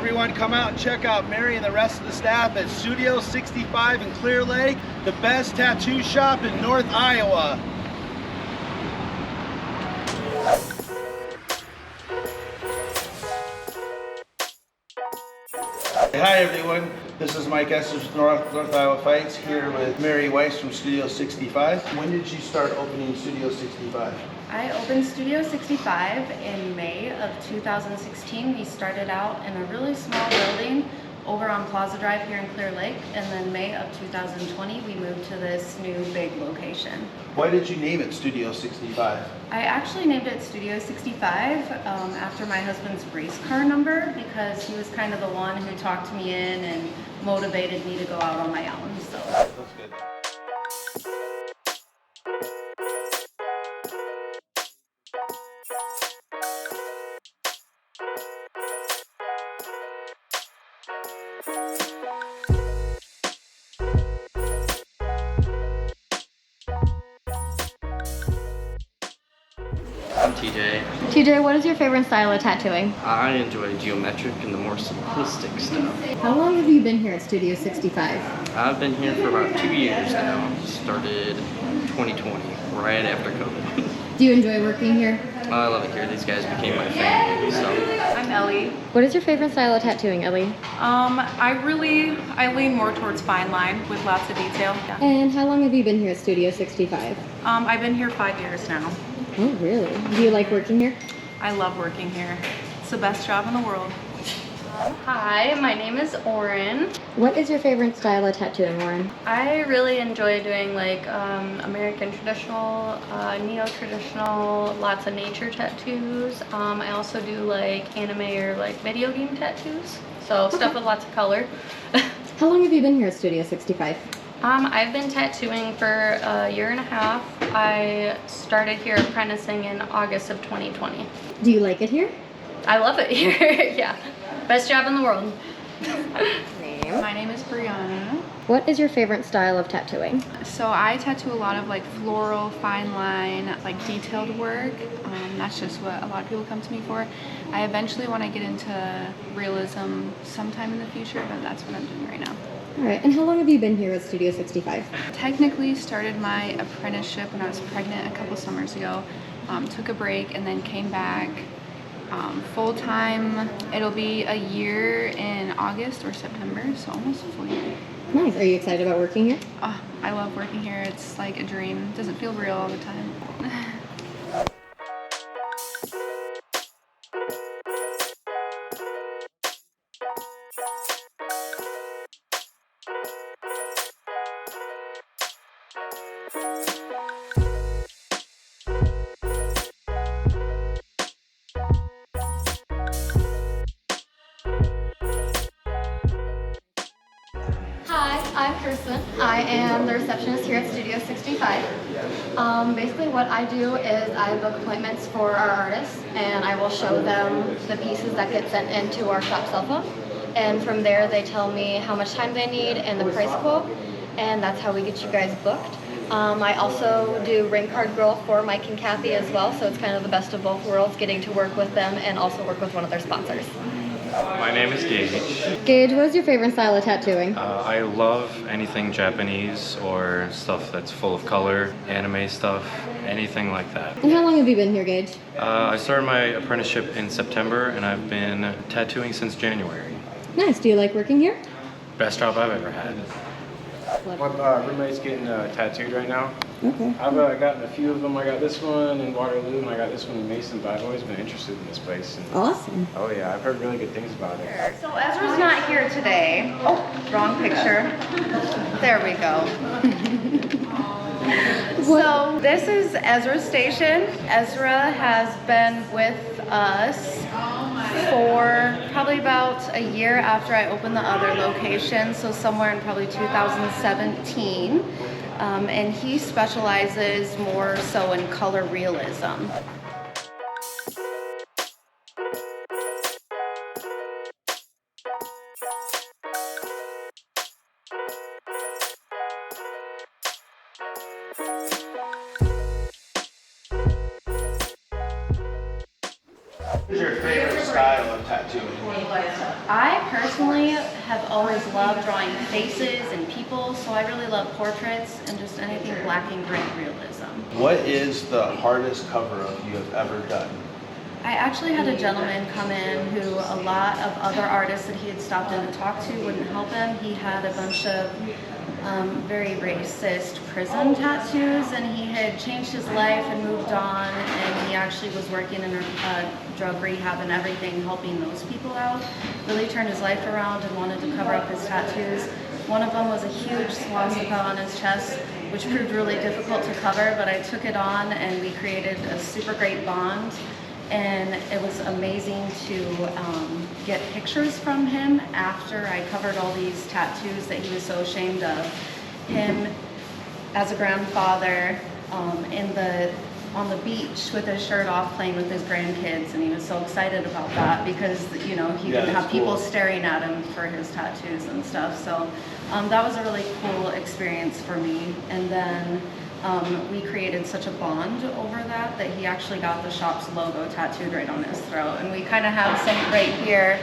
everyone, come out and check out Mary and the rest of the staff at Studio 65 in Clear Lake, the best tattoo shop in North Iowa. Hi everyone, this is Mike Estes with North Iowa Fights here with Mary Weiss from Studio 65. When did you start opening Studio 65? I opened Studio 65 in May of 2016. We started out in a really small building over on Plaza Drive here in Clear Lake, and then May of 2020 we moved to this new big location. Why did you name it Studio 65? I actually named it Studio 65 after my husband's race car number, because he was kind of the one who talked me in and motivated me to go out on my own. So That's good. I'm TJ. TJ, what is your favorite style of tattooing? I enjoy geometric and the more simplistic stuff. How long have you been here at Studio 65? I've been here for about 2 years now. Started 2020, right after COVID. Do you enjoy working here? I love it here. These guys became my family, so. I'm Ellie. What is your favorite style of tattooing, Ellie? I lean more towards fine line with lots of detail. Yeah. And how long have you been here at Studio 65? I've been here 5 years now. Oh, really? Do you like working here? I love working here. It's the best job in the world. Hi, my name is Oren. What is your favorite style of tattooing, Lauren? I really enjoy doing like American traditional, neo-traditional, lots of nature tattoos. I also do like anime or like video game tattoos. So stuff with lots of color. How long have you been here at Studio 65? I've been tattooing for a year and a half. I started here apprenticing in August of 2020. Do you like it here? I love it here, yeah. Best job in the world. My name is Brianna. What is your favorite style of tattooing? So I tattoo a lot of like floral, fine line, like detailed work. That's just what a lot of people come to me for. I eventually want to get into realism sometime in the future, but that's what I'm doing right now. All right, and how long have you been here at Studio 65? Technically started my apprenticeship when I was pregnant a couple summers ago. Took a break and then came back full time. It'll be a year in August or September, so almost a full year. Nice. Are you excited about working here? Oh, I love working here. It's like a dream. It doesn't feel real all the time. Hi, I'm Kirsten. I am the receptionist here at Studio 65. Basically what I do is I book appointments for our artists, and I will show them the pieces that get sent into our shop cell phone. And from there they tell me how much time they need and the price quote, and that's how we get you guys booked. I also do Ring Card Girl for Mike and Kathy as well, so it's kind of the best of both worlds, getting to work with them and also work with one of their sponsors. My name is Gage. Gage, what is your favorite style of tattooing? I love anything Japanese or stuff that's full of color, anime stuff, anything like that. And how long have you been here, Gage? I started my apprenticeship in September and I've been tattooing since January. Nice. Do you like working here? Best job I've ever had. My roommate's getting tattooed right now. Okay. I've gotten a few of them. I got this one in Waterloo and I got this one in Mason, but I've always been interested in this place. And, Awesome. oh yeah, I've heard really good things about it. So Ezra's not here today. Oh, wrong picture. There we go. So this is Ezra's station. Ezra has been with us for probably about a year after I opened the other location, so somewhere in probably 2017. And he specializes more so in color realism. What's your favorite style of tattooing? I personally have always loved drawing faces and people, so I really love portraits and just anything black and gray realism. What is the hardest cover-up you have ever done? I actually had a gentleman come in who a lot of other artists that he had stopped in to talk to wouldn't help him. He had a bunch of very racist prison tattoos, and he had changed his life and moved on, and he actually was working in a drug rehab and everything, helping those people out. Really turned his life around and wanted to cover up his tattoos. One of them was a huge swastika on his chest, which proved really difficult to cover, but I took it on and we created a super great bond. And it was amazing to get pictures from him after I covered all these tattoos that he was so ashamed of. Him as a grandfather on the beach with his shirt off playing with his grandkids, and he was so excited about that because he didn't have people staring at him for his tattoos and stuff. So that was a really cool experience for me. And then we created such a bond over that he actually got the shop's logo tattooed right on his throat. And we kind of have some right here,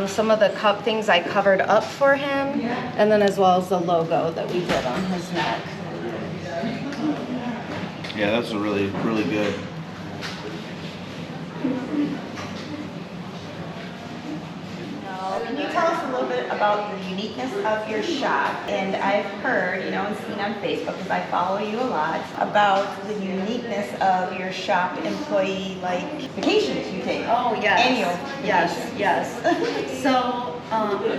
some of the things I covered up for him, and then as well as the logo that we did on his neck. Yeah, that's a really, really good. Can you tell us a little bit about the uniqueness of your shop? And I've heard, and seen on Facebook, because I follow you a lot, about the uniqueness of your shop employee, like vacations you take. Oh, yes. Annual vacations. Yes. So,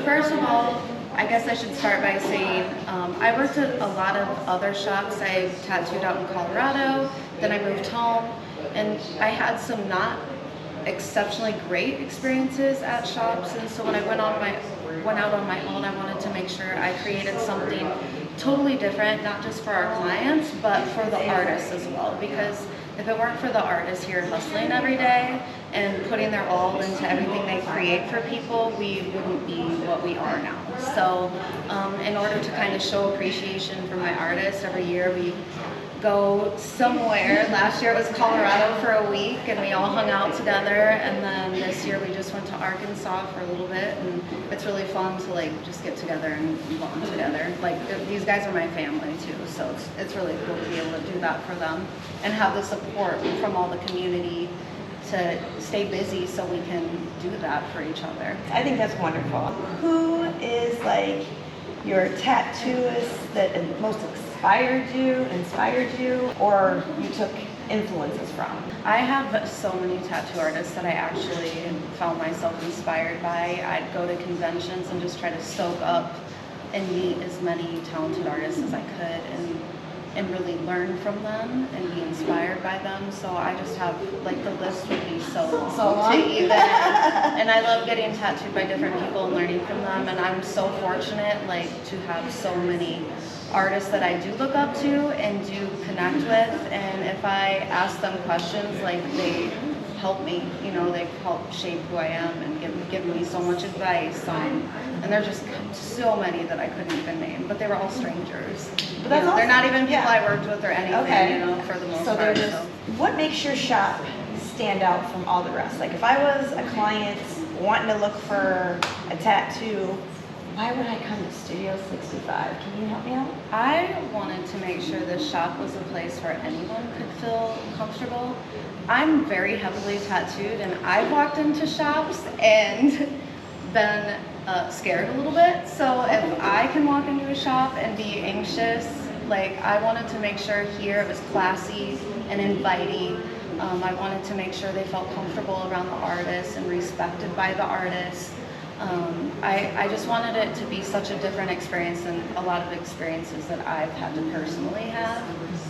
first of all, I guess I should start by saying I worked at a lot of other shops. I tattooed out in Colorado, then I moved home, and I had some not exceptionally great experiences at shops, and so when I went out on my own, I wanted to make sure I created something totally different, not just for our clients, but for the artists as well, because if it weren't for the artists here hustling every day and putting their all into everything they create for people, we wouldn't be what we are now. So in order to kind of show appreciation for my artists, every year we go somewhere. Last year it was Colorado for a week, and we all hung out together, and then this year we just went to Arkansas for a little bit, and it's really fun to just get together and bond together. These guys are my family too, so it's really cool to be able to do that for them and have the support from all the community to stay busy so we can do that for each other. I think that's wonderful. Who is your tattooist that most inspired you, or you took influences from? I have so many tattoo artists that I actually found myself inspired by. I'd go to conventions and just try to soak up and meet as many talented artists as I could and really learn from them and be inspired by them. So I just have, the list would be so long to even. And I love getting tattooed by different people and learning from them. And I'm so fortunate, to have so many artists that I do look up to and do connect with. And if I ask them questions, they help me, they've helped shape who I am and given me so much advice. And there's just so many that I couldn't even name, but they were all strangers. But that's awesome. They're not even people I worked with or anything, for the most part. What makes your shop stand out from all the rest? If I was a client wanting to look for a tattoo, why would I come to Studio 65? Can you help me out? I wanted to make sure this shop was a place where anyone could feel comfortable. I'm very heavily tattooed, and I've walked into shops and been scared a little bit. So if I can walk into a shop and be anxious, I wanted to make sure here it was classy and inviting. I wanted to make sure they felt comfortable around the artists and respected by the artists. I just wanted it to be such a different experience than a lot of experiences that I've had to personally have.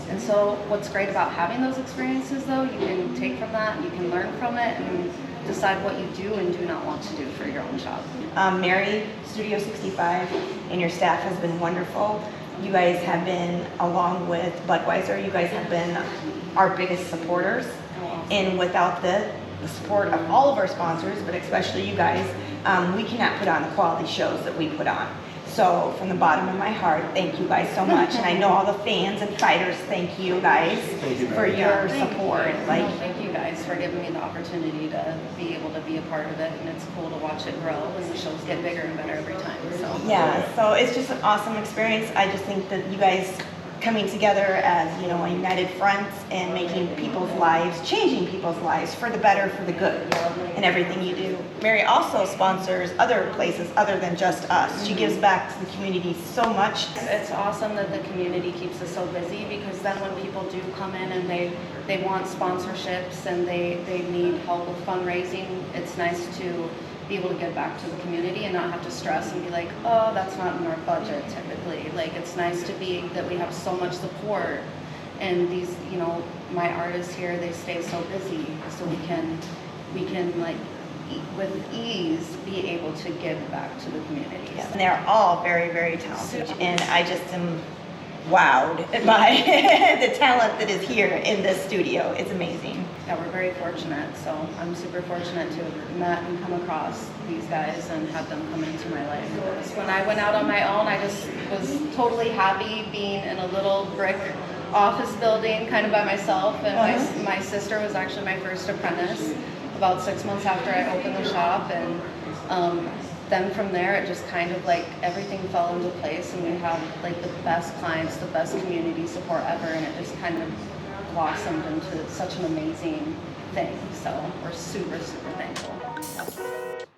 And so what's great about having those experiences, though, you can take from that, and you can learn from it, and decide what you do and do not want to do for your own shop. Mary, Studio 65, and your staff has been wonderful. You guys have been, along with Budweiser, you guys have been our biggest supporters. And without the support of all of our sponsors, but especially you guys, we cannot put on the quality shows that we put on. So from the bottom of my heart, thank you guys so much. And I know all the fans and fighters, thank you guys for your support. Thank you. you guys for giving me the opportunity to be able to be a part of it, and it's cool to watch it grow and the shows get bigger and better every time. So Yeah, so it's just an awesome experience. I just think that you guys coming together as, you know, a united front and making people's lives, changing people's lives for the better, for the good, and everything you do. Mary also sponsors other places other than just us. She gives back to the community so much. it's awesome that the community keeps us so busy, because then when people do come in and they want sponsorships and they need help with fundraising, it's nice to be able to give back to the community and not have to stress and be like, oh, that's not in our budget typically. Like, it's nice to be that we have so much support, and these, you know, my artists here, they stay so busy, so we can like with ease be able to give back to the community. And they're all very, very talented, and I just am wowed by the talent that is here in this studio. It's amazing. Yeah, we're very fortunate. So I'm super fortunate to have met and come across these guys and have them come into my life. When I went out on my own, I just was totally happy being in a little brick office building kind of by myself. And my sister was actually my first apprentice about 6 months after I opened the shop. And then from there, it just kind of like everything fell into place, and we have like the best clients, the best community support ever, and it just kind of blossomed into such an amazing thing. So we're super, super thankful.